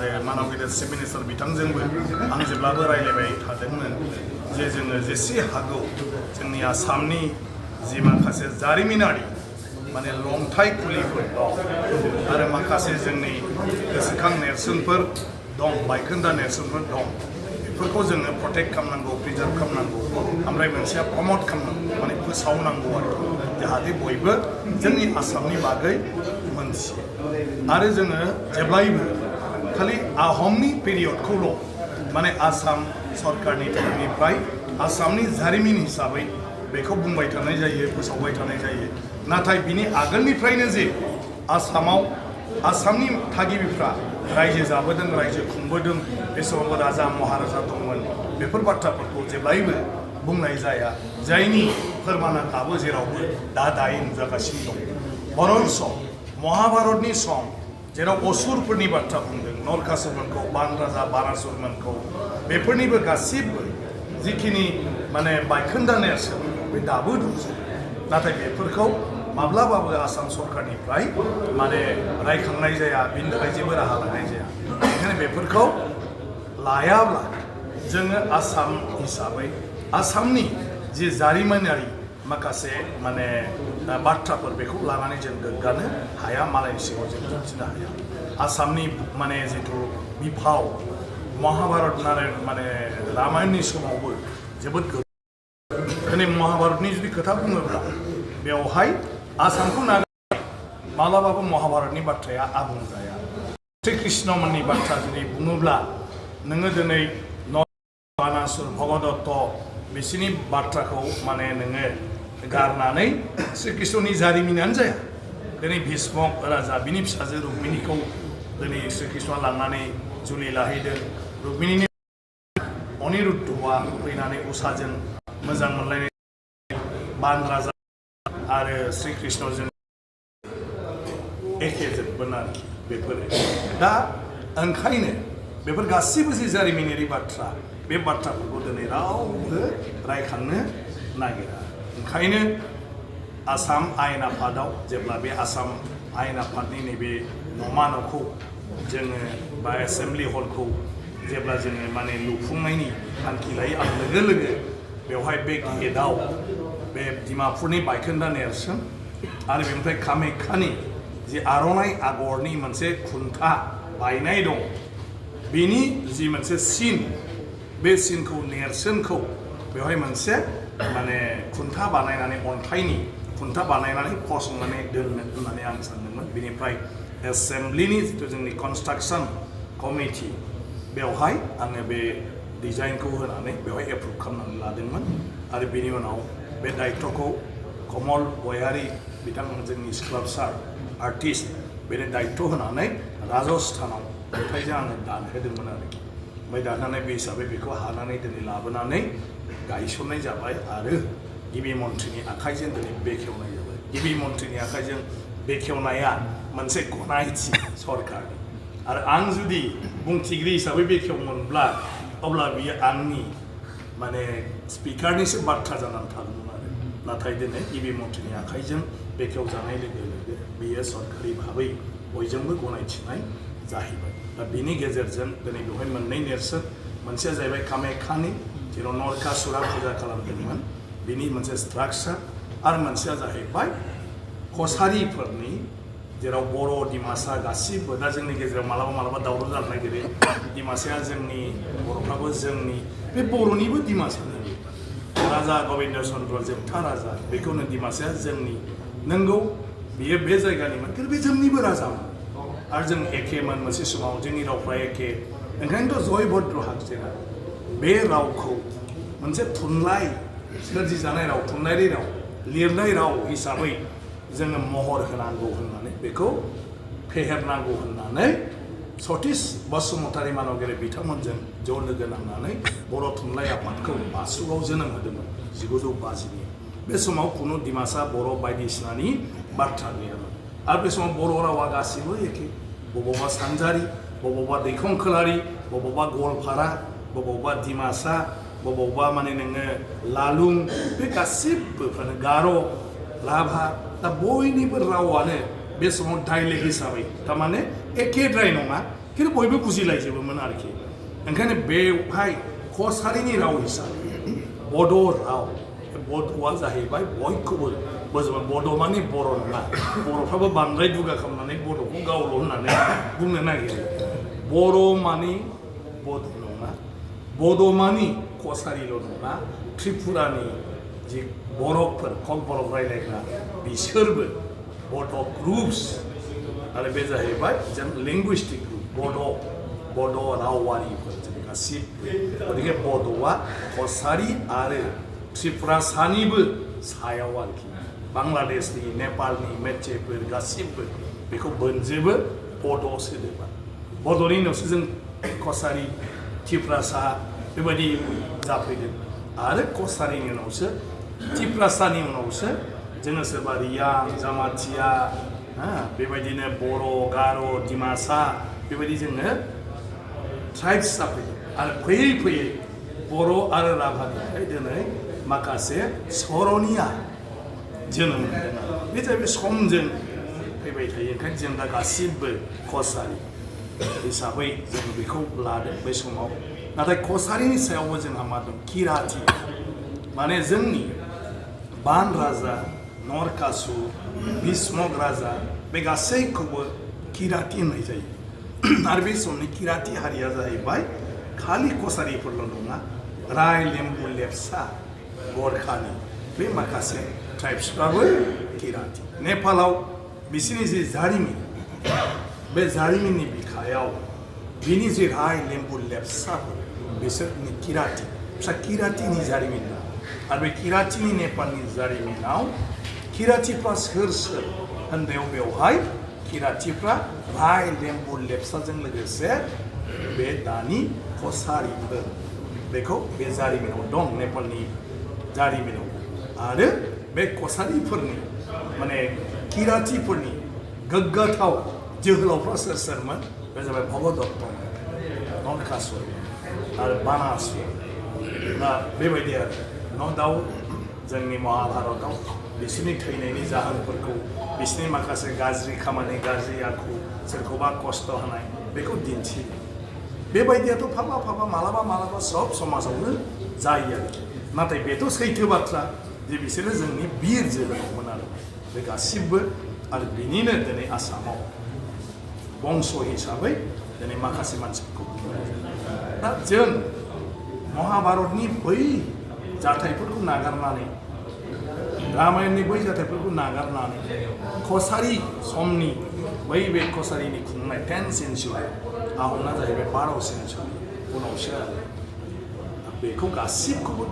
आरो मानव गेदेर chief minister बिथांजोंबो आं जेब्लाबो रायलायबाय थादोंमोन जे जोङो जेसे हागौ जोंनि आसामनि जि माखासे जारिमिनारि माने लंथाइ खुलिफोर दं आरो माखासे जोंनि गोसोखां नेरसोनफोर दं बायखोन्दा नेरसोनफोर दं बेफोरखौ जोङो प्रटेक्ट खालामनांगौ प्रिजार्भ खालामनांगौ ओमफ्राय मोनसेया प्रमट खालामनांगौ माने फोसावनांगौ आरो जाहाथे बयबो जोंनि आसामनि बागै मोनथियो आरो जोङो जेब्लायबो खालि आहमनि पिरियडखौल' माने आसाम सरकारनि तरफनिफ्राय आसामनि जारिमिन हिसाबै बेखौ बुंबाय थानाय जायो फोसावबाय थानाय जायो नाथाय बिनि आगोलनिफ्रायनो जे आसामाव आसामनि थागिबिफ्रा रायजो जाबोदों रायजो खुंबोदों बे समावबो राजा महाराजा दंमोन बेफोर बाथ्राफोरखौ जेब्लायबो बुंनाय जाया जायनि फोरमाना दाबो जेरावबो दायो नुजागासिनो दं बरन्स महाभारतनि सम जेराव असुरफोरनि बाथ्रा बुंदों नरकासुरमोनखौ बान राजा बारासुरमोनखौ बेफोरनिबो गासिबो जिखिनि माने बायखोन्दा नेरसोन बे दाबो दंसै नाथाय बेफोरखौ माब्लाबाबो आसाम सरकारनिफ्राय माने रायखांनाय जाया बिनि थाखाय जेबो राहा लानाय जाया बेनिखायनो बेफोरखौ लायाब्ला जोङो आसाम हिसाबै आसामनि जि जारिमिनारि माखासे माने बाथ्राफोर बेखौ लानानै जों गोग्गानो हाया मालायनि सिगाङाव जों दिन्थिनो हाया आसामनि माने जिथु बिफाव महाभारत माने रामायणनि समावबो जोबोद दिनै महाभारतनि जुदि खोथा बुङोब्ला बेवहाय आसामखौ नागारनानै मालाबाबो महाभारतनि बाथ्राया आबुं जाया श्री कृष्णमोननि बाथ्रा जुदि बुङोब्ला नोङो दिनै बानासुर भगदत्त बिसोरनि बाथ्राखौ माने नोङो गारनानै श्री कृष्णनि जारिमिनानो जाया दिनै भीष्मक राजा बिनि फिसाजो रुक्मिणीखौ दिनै श्री कृष्णआ लांनानै जुलि लाहैदों रुक्मिणीनि अनिरुद्धआ फैनानै उषाजों मोजां मोनलायनाय बान राजा आरो श्री कृष्णजों एखे जोबगोन आरो बेफोरो दा ओंखायनो बेफोर गासिबो जि जारिमिनारि बाथ्रा बे बाथ्राफोरखौ दिनै रावबो रायखांनो नागिरा ओंखायनो आसाम आयेन आफादाव जेब्ला बे आसाम आयेन आफादनि नैबे नमा न'खौ जोङो बा एसेम्बलि हलखौ जेब्ला जोङो माने लुफुंनायनि थांखि लायो आं लोगो लोगो बेवहाय बे गेटआव बे डिमापुरनि बायखोन्दा नेरसोन आरो बेनिफ्राय कामाख्यानि जि आर'नाइ आगरनि मोनसे खुन्था बायनाय दं बेनि जि मोनसे सिन बे सिनखौ नेरसोनखौ बेवहाय मोनसे माने खुन्था बानायनानै अन्थाइनि खुन्था बानायनानै फसंनानै दोननो होननानै आं सानदोंमोन बेनिफ्राय एसेम्बलिनि जिथु जोंनि कनस्ट्राक्सन कमिटि बेवहाय आङो बे डिजाइनखौ होनानै बेवहाय एप्रुभ खालामनानै लादोंमोन आरो बेनि उनाव बे दायित्वखौ कमल गयारि बिथां जोंनि स्काल्पचार आर्टिस्ट बेनो दायित्व होनानै राजस्थानाव अन्थाइजों आङो दानहोदोंमोन आरोखि ओमफ्राय दाननानै बे हिसाबै बेखौ हानानै दिनै लाबोनानै गायसननाय जाबाय आरो गिबि मन्थ्रिनि आखाइजों दिनै बेखेवनाय जाबाय गिबि मन्थ्रिनि आखाइजों बेखेवनाया मोनसे गनायथि सरकारनि आरो आं जुदि बुंथिगिरि हिसाबै बेखेवमोनब्ला अब्ला बियो आंनि माने स्पिकारनिसो बाथ्रा जानानै थागौमोन आरो नाथाय दिनै गिबि मन्थ्रिनि आखाइजों बेखेवजानाय लोगो लोगो बेयो सरकारि भाबै बयजोंबो गनायथिनाय जाहैबाय दा बिनि गेजेरजों दिनै बेवहाय मोननै नेरसोन मोनसेया जाहैबाय कामाख्यानि जेराव नरकासुरा फुजा खालामदोंमोन बिनि मोनसे स्ट्राक्चार आरो मोनसेया जाहैबाय कसारिफोरनि जेराव बर' डिमासा गासिबो दा जोंनि गेजेराव मालाबा दावराव जानो नागिरो डिमासाया जोंनि बर'फ्राबो जोंनि बे बर'निबो डिमासानि राजा गबिन्द चन्द्र जोबथा राजा बेखौनो डिमासाया जोंनि नंगौ बियो बे जायगानिमोन खिन्थु बे जोंनिबो राजामोन आरो जों एखेमोन मोनसे समाव जोंनि रावफ्रा एखे ओंखायनोथ' जयभद्र हागजेना बे रावखौ मोनसे थुनलाइ सोरजिजानाय राव थुनलाइयारि राव लिरनाय राव हिसाबै जोङो महर होनांगौ होननानै बेखौ फेहेरनांगौ होननानै सतीश बसुमतारी मानवगिरि बिथांमोनजों ज' लोगो नांनानै बर' थुनलाइ आफादखौ बासुगाव जोनोम होदोंमोन 1950 बे समाव खुनु डिमासा बर' बायदिसिनानि बाथ्रा गैयामोन आरो बे समाव बर' रावा गासिबो एखे बबावबा सानजारि बबावबा दैखं खोलारि बबावबा गवालपारा बबावबा डिमासा बबावबा माने नोङो लालुं बे गासिबोफ्रानो गार' राभा दा बयनिबो रावानो बे समाव डाइलेक्ट हिसाबै थारमाने एखेद्राय नङा खिन्थु बयबो बुजिलायजोबोमोन आरोखि ओंखायनो बेवहाय कसारिनि राव हिसाबै बड' राव बड'आ जाहैबाय बयखौबो बोजोबो बड' माने बर' नङा बर'फ्राबो बांद्राय दुगा खालामनानै बड'खौ गावल' होननानै बुंनो नागिरो बर' माने बड' नङा बड' माने कसारिल' नङा त्रिपुरानि जि बर'फोर कल बर' रायलायग्रा बिसोरबो बड' ग्रुप्स आरो बे जाहैबाय जों लिंगुइस्टिक ग्रुप बड' रावारिफोर जों गासिबो गतिके बड'आ कसारि आरो त्रिपुरा सानिबो सायाव आरोखि बांलादेशनि नेपालनि मेचेफोर गासिबो बेखौ बोनजोबो बड' सोदोबा बड'नि उनावसो जों कसारि त्रिपुरासा बेबायदि जाफैदों आरो कसारिनि उनावसो त्रिपुरासानि उनावसो जोङो सोरबा रियां जामाथिया बेबायदिनो बर' गार' डिमासा बेबायदि जोङो ट्राइब्स जाफैदों आरो फैयै फैयै बर' आरो राभानिफ्राय दिनै माखासे सर'निया जोनोम मोनदों बे जाहैबाय समजों फैबाय थायो ओंखायनो जों दा गासिबो कसारि हिसाबै जों बेखौ लादों बै समाव नाथाय कसारिनि सायावबो जोंहा मा दं किराति माने जोंनि बान राजा नरकासुर भीष्मक राजा बे गासैखौबो किराति होननाय जायो आरो बे समनि किराति हारिया जाहैबाय खालि कसारिफोरल' नङा राय लेम्बु लेप्सा गरखानि बे माखासे ट्राइब्सफ्राबो किराति नेपालाव बिसोरनि जि जारिमिन बे जारिमिननि बिखायाव बिनि जि राय लेम्बु लेप्साफोर बिसोरनि किराति फिसा किरातिनि जारिमिन दं आरो बे किरातिनि नेपालनि जारिमिनाव किरातिफ्रा सोर सोर होननायाव बेवहाय किरातिफ्रा राय लेम्बु लेप्साजों लोगोसे बे दानि कसारिफोर बेखौ बे जारिमिनाव दं नेपालनि जारिमिनाव आरो बे कसारिफोरनि माने किरातिफोरनि गोग्गाथाव जोहोलावफ्रा सोर सोरमोन बे जाबाय भगदत्त नरकासुर आरो बानासुर दा बेबायदि आरो न' दाउट जोंनि महाभारतआव बिसोरनि थैनायनि जाहोनफोरखौ बिसोरनि माखासे गाज्रि खामानि गाज्रि आखु सोरखौबा खस्थ' होनाय बेखौ दिन्थियो बेबायदियाथ' फाबा मालाबा सब समाजावनो जायो आरोखि नाथाय बेथ' सैथो बाथ्रा जे बिसोरो जोंनि बिर जोहोलावमोन आरो बे गासिबो आरो बिनिनो दिनै आसामाव बंस हिसाबै दिनै माखासे मानसिफोरखौ बुंनाय जायो दा जों महाभारतनि बै जाथायफोरखौ नागारनानै रामायणनि बै जाथायफोरखौ नागारनानै कसारि समनि बै बे कसारिनि खुंनाय 10th सेन्चुरि आहमना जाहैबाय 12th सेन्चुरि उनावसो आरो बेखौ गासिबखौबो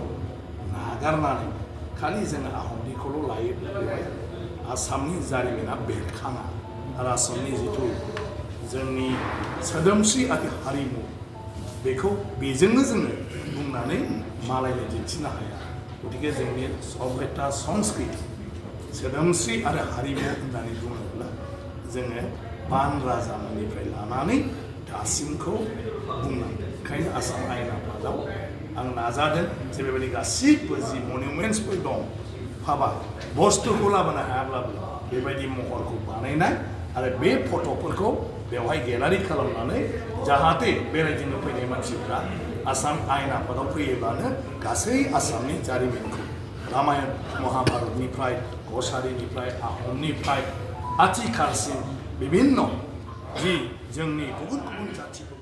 नागारनानै खालि जोङो आहमनिखौल' लायो बेवहाय आसामनि जारिमिना बेरखाङा आरो आसामनि जिथु जोंनि सोदोमस्रि आरो हारिमु बेखौ बेजोंनो जोङो बुंनानै मालायनो दिन्थिनो हाया गतिके जोंनि सभ्यता संस्कृति सोदोमस्रि आरो हारिमु होननानै बुङोब्ला जोङो बान राजामोननिफ्राय लानानै दासिमखौ बुंनांगोन ओंखायनो आसाम आयेन आफादाव आं नाजादों जे बेबायदि गासिबो जि मनिउमेन्ट्सफोर दं फाबा बुस्थुखौ लाबोनो हायाब्लाबो बेबायदि महरखौ बानायनाय आरो बे फट'फोरखौ बेवहाय गेलारि खालामनानै जाहाथे बेरायदिनो फैनाय मानसिफ्रा आसाम आयेन आफादाव फैयोब्लानो गासै आसामनि जारिमिनखौ रामायण महाभारतनिफ्राय कसारिनिफ्राय आहमनिफ्राय आथिखालसिम बिभिन्न जि जोंनि गुबुन गुबुन जाथिफोर